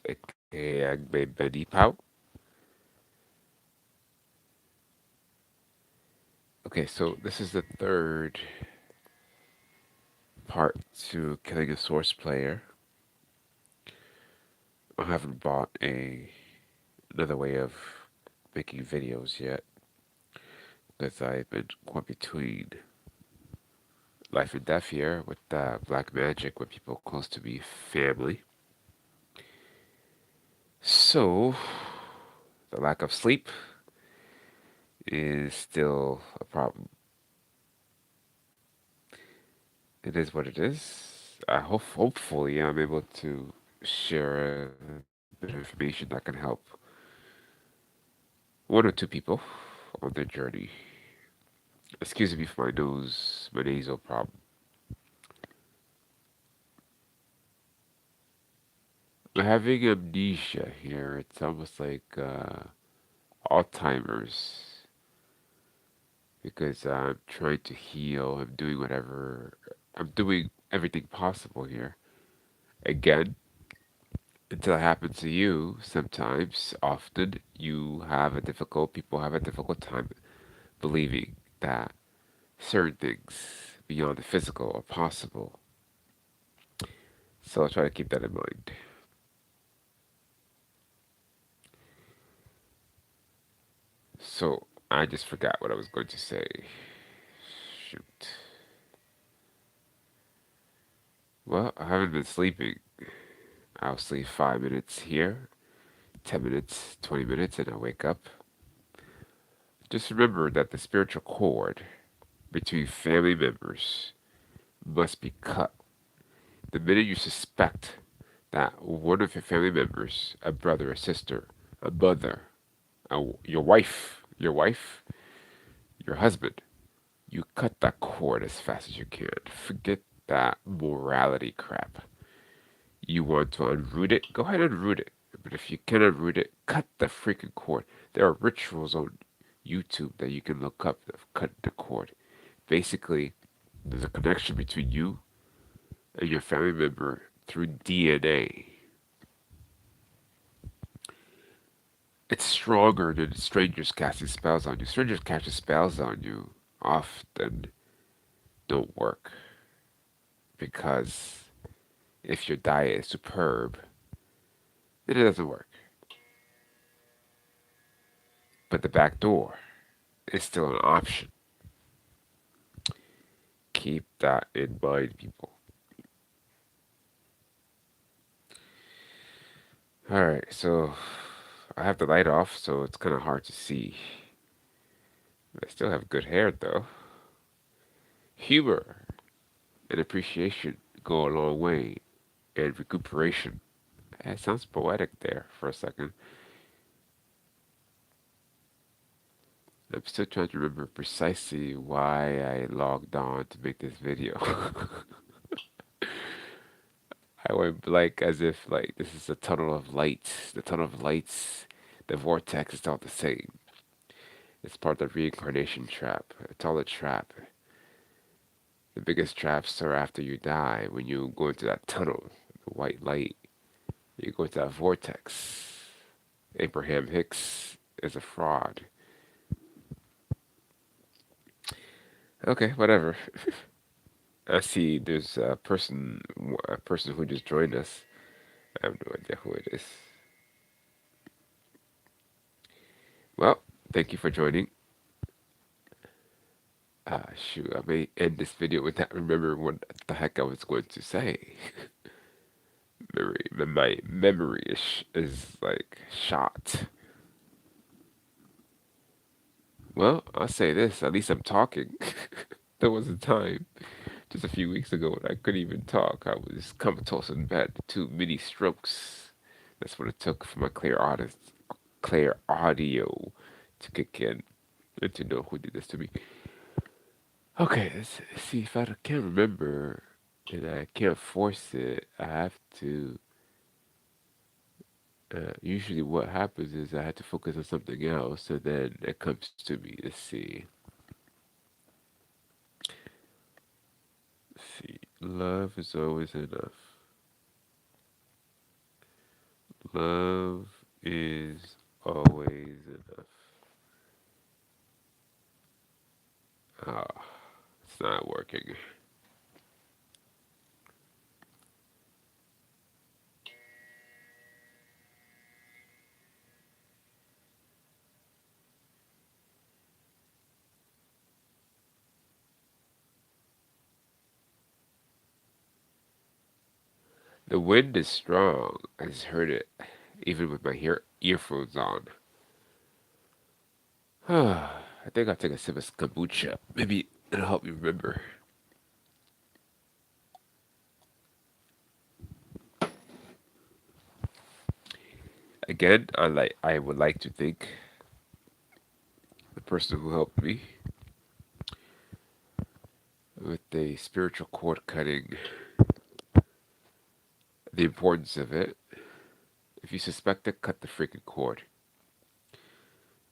aka Agbe Benny Pao. Okay, so this is the third part to killing a source player. I haven't bought another way of making videos yet because I've been caught between life and death here with black magic with people close to me, family. So the lack of sleep is still a problem. It is what it is. Hopefully I'm able to share a bit of information that can help one or two people on their journey. Excuse me for my nasal problem. I'm having amnesia here. It's almost like Alzheimer's because I'm trying to heal. I'm doing everything possible here. Again, until it happens to you, sometimes, often, people have a difficult time believing that certain things beyond the physical are possible. So I'll try to keep that in mind. So I just forgot what I was going to say. Shoot. Well, I haven't been sleeping. I'll sleep 5 minutes here, 10 minutes, 20 minutes, and I wake up. Just remember that the spiritual cord between family members must be cut. The minute you suspect that one of your family members, a brother, a sister, a mother, your husband, you cut that cord as fast as you can. Forget that morality crap. You want to unroot it? Go ahead and root it. But if you can unroot it, cut the freaking cord. There are rituals on YouTube that you can look up that cut the cord. Basically, there's a connection between you and your family member through DNA. It's stronger than strangers casting spells on you. Strangers casting spells on you often don't work because if your diet is superb, then it doesn't work. But the back door is still an option. Keep that in mind, people. Alright, so I have the light off, so it's kind of hard to see. I still have good hair, though. Humor and appreciation go a long way, and recuperation. It sounds poetic there for a second. I'm still trying to remember precisely why I logged on to make this video. I went blank as if like this is a tunnel of lights. The tunnel of lights, the vortex is all the same. It's part of the reincarnation trap. It's all a trap. The biggest traps are after you die, when you go into that tunnel, the white light, you go into that vortex. Abraham Hicks is a fraud. Okay, whatever. I see there's a person who just joined us. I have no idea who it is. Well, thank you for joining. Shoot, I may end this video without remembering what the heck I was going to say. My memory is like shot. Well, I'll say this, at least I'm talking. There was a time just a few weeks ago when I couldn't even talk. I was comatose in bed, two mini strokes. That's what it took for my clear audio to kick in and to know who did this to me. Okay, let's see if I can't remember and I can't force it. I have to. Usually, what happens is I have to focus on something else, and then it comes to me. Let's see. Love is always enough. Love is always enough. Ah, it's not working. The wind is strong. I just heard it, even with my earphones on. I think I'll take a sip of kombucha. Maybe it'll help me remember. Again, I would like to thank the person who helped me with the spiritual cord cutting, the importance of it. If you suspect it, cut the freaking cord.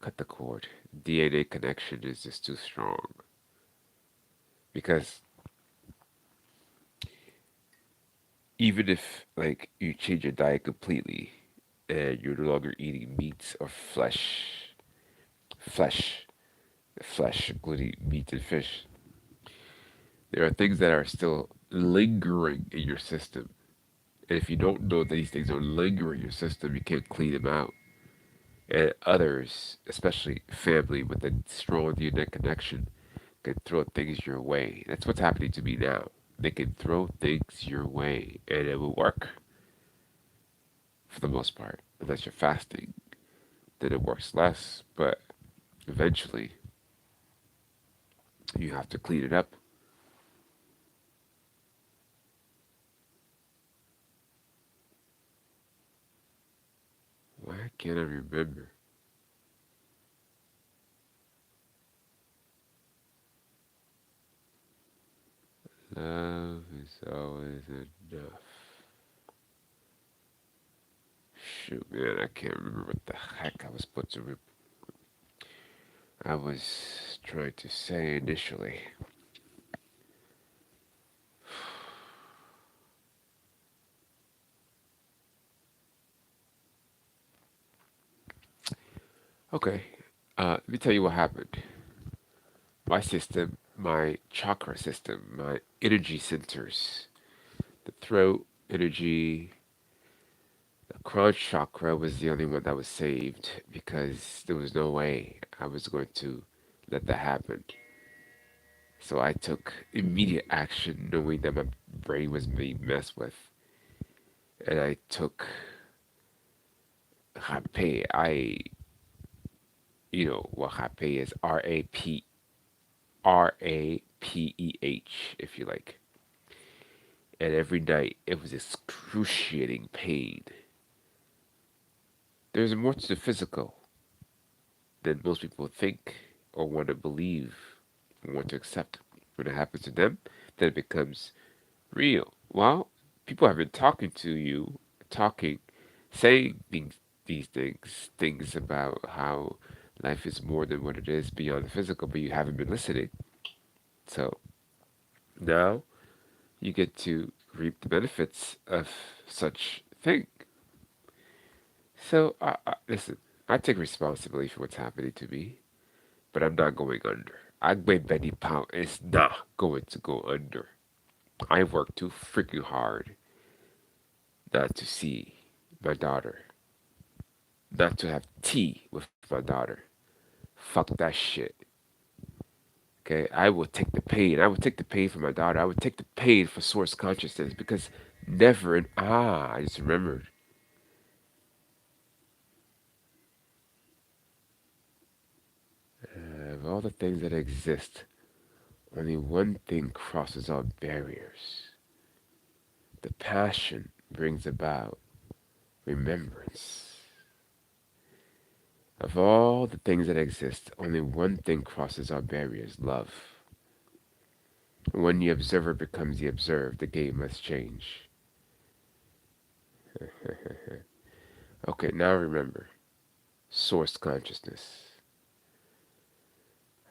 Cut the cord. DNA connection is just too strong. Because even if like you change your diet completely and you're no longer eating meats or flesh, flesh, including meat and fish, there are things that are still lingering in your system. And if you don't know that these things are lingering in your system, you can't clean them out. And others, especially family with a strong DNA connection, can throw things your way. That's what's happening to me now. They can throw things your way, and it will work for the most part. Unless you're fasting, then it works less. But eventually, you have to clean it up. Why can't I remember? Love is always enough. Shoot, man, I can't remember what the heck I was supposed to. I was trying to say initially. Okay, let me tell you what happened. My system, my chakra system, my energy centers, the throat energy, the crown chakra was the only one that was saved because there was no way I was going to let that happen. So I took immediate action knowing that my brain was being messed with. And I took Rapé. What Rapé is, Rapeh, if you like. And every night it was excruciating pain. There's more to the physical than most people think or want to believe or want to accept. When it happens to them, then it becomes real. Well, people have been talking to you, talking, saying these things about how life is more than what it is beyond the physical, but you haven't been listening. So now you get to reap the benefits of such thing. So, listen, I take responsibility for what's happening to me, but I'm not going under. Agbe Betty Pound is not going to go under. I work too freaking hard not to see my daughter, not to have tea with my daughter. Fuck that shit. Okay, I will take the pain. I would take the pain for my daughter. I would take the pain for source consciousness because never and I just remembered. Of all the things that exist, only one thing crosses all barriers. The passion brings about remembrance. Of all the things that exist, only one thing crosses our barriers love. When the observer becomes the observed, the game must change. Okay, now remember source consciousness.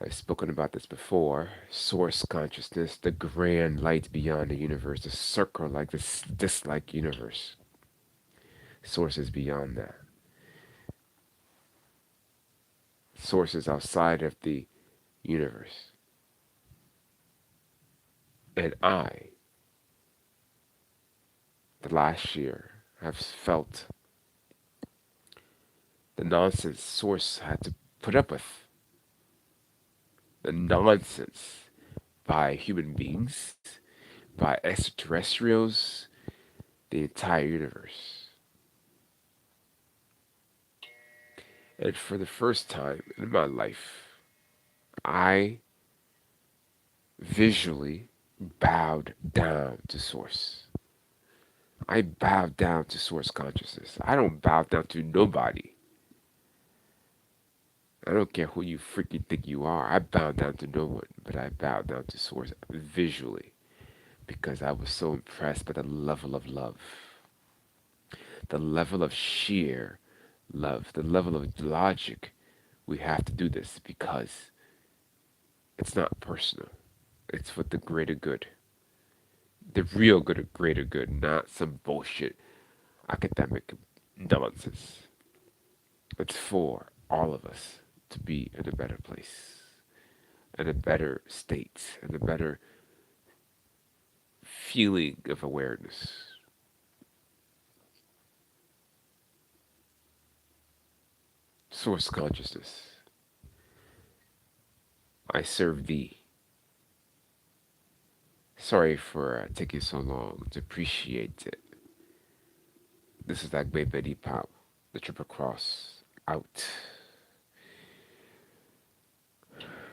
I've spoken about this before. Source consciousness, the grand light beyond the universe, the circle like this like universe. sources beyond that, sources outside of the universe. And I, the last year, have felt the nonsense source had to put up with, the nonsense by human beings, by extraterrestrials, the entire universe. And for the first time in my life, I visually bowed down to Source. I bowed down to Source consciousness. I don't bow down to nobody. I don't care who you freaking think you are. I bow down to no one, but I bow down to Source visually because I was so impressed by the level of love, the level of sheer love, the level of logic. We have to do this because it's not personal. It's for the greater good. The real good, greater good, not some bullshit academic nonsense. It's for all of us to be in a better place, in a better state, in a better feeling of awareness. Source consciousness. I serve thee. Sorry for taking so long to appreciate it. This is that great Betty Pop, the Triple Cross, out.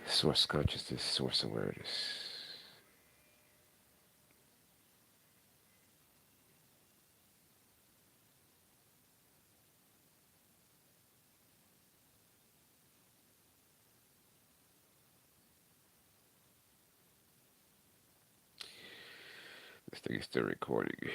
Source consciousness, source awareness. This thing is still recording.